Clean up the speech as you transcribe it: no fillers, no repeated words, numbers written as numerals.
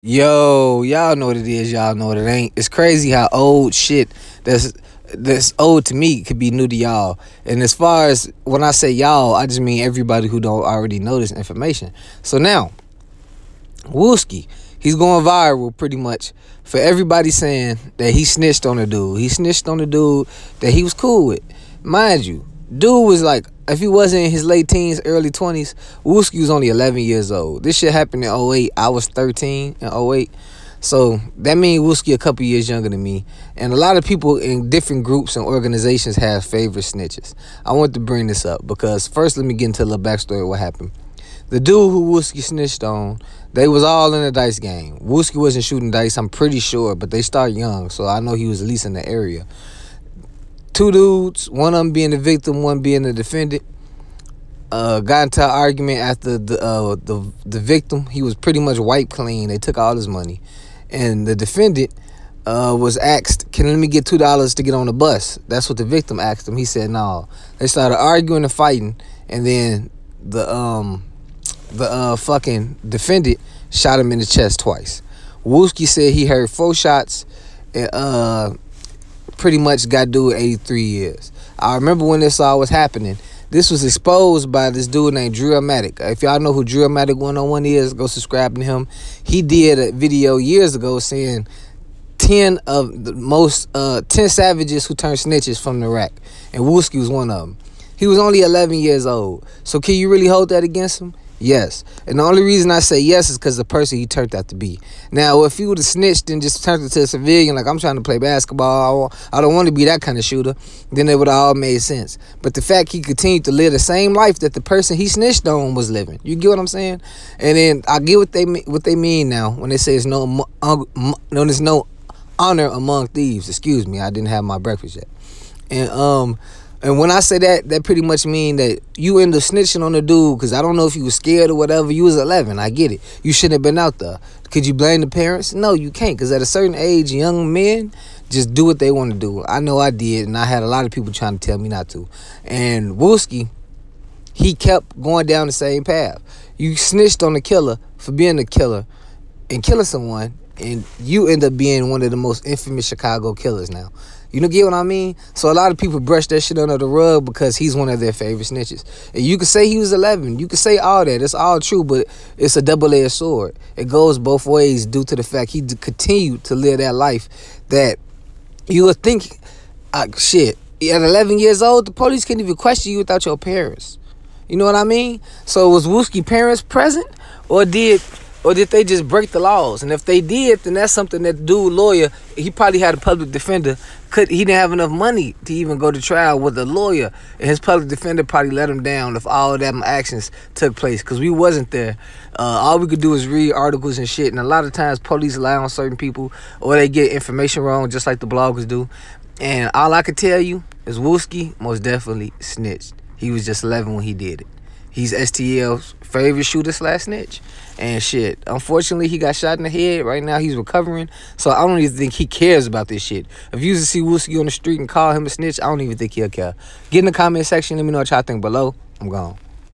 Yo, y'all know what it is, y'all know what it ain't. It's crazy how old shit that's old to me could be new to y'all. And as far as when I say y'all, I just mean everybody who don't already know this information. So now, Wooski, he's going viral pretty much for everybody saying that he snitched on a dude. He snitched on a dude that he was cool with. Mind you, dude was like, if he wasn't in his late teens, early 20s, Wooski was only 11 years old. This shit happened in 08. I was 13 in 08. So that means Wooski a couple years younger than me. And a lot of people in different groups and organizations have favorite snitches. I want to bring this up because first let me get into a little backstory of what happened. The dude who Wooski snitched on, they was all in a dice game. Wooski wasn't shooting dice, I'm pretty sure, but they start young, so I know he was at least in the area. Two dudes, one of them being the victim, one being the defendant, got into an argument after the victim. He was pretty much wiped clean. They took all his money. And the defendant was asked, can let me get $2 to get on the bus? That's what the victim asked him. He said no. They started arguing and fighting, and then the fucking defendant shot him in the chest twice. Wooski said he heard 4 shots and pretty much got dude 83 years. I remember when this all was happening. This was exposed by this dude named Drillmatic. If y'all know who Drillmatic 101 is, go subscribe to him. He did a video years ago saying 10 savages who turned snitches from the rack. And Wooski was one of them. He was only 11 years old. So can you really hold that against him? Yes. And the only reason I say yes is because the person he turned out to be. Now, if he would have snitched and just turned into a civilian, like I'm trying to play basketball, I don't want to be that kind of shooter, then it would have all made sense. But the fact he continued to live the same life that the person he snitched on was living. You get what I'm saying? And then I get what they mean now when they say there's no honor among thieves. Excuse me, I didn't have my breakfast yet. And when I say that, that pretty much mean that you end up snitching on the dude because I don't know if you was scared or whatever. You was 11. I get it. You shouldn't have been out there. Could you blame the parents? No, you can't, because at a certain age, young men just do what they want to do. I know I did, and I had a lot of people trying to tell me not to. And Wooski, he kept going down the same path. You snitched on the killer for being a killer and killing someone, and you end up being one of the most infamous Chicago killers now. You know, get what I mean? So a lot of people brush that shit under the rug because he's one of their favorite snitches. And you could say he was 11. You could say all that. It's all true, but it's a double-edged sword. It goes both ways due to the fact he continued to live that life that you would think, shit, at 11 years old, the police can't even question you without your parents. You know what I mean? So was Wooski's parents present, or did they just break the laws? And if they did, then that's something that the dude lawyer, he probably had a public defender. He didn't have enough money to even go to trial with a lawyer. And his public defender probably let him down if all of them actions took place. Because we wasn't there. All we could do is read articles and shit. And a lot of times police lie on certain people, or they get information wrong just like the bloggers do. And all I could tell you is Wooski most definitely snitched. He was just 11 when he did it. He's STL's favorite shooter / snitch. And shit, unfortunately, he got shot in the head. Right now, he's recovering. So I don't even think he cares about this shit. If you used to see Wooski on the street and call him a snitch, I don't even think he'll care. Get in the comment section. Let me know what y'all think below. I'm gone.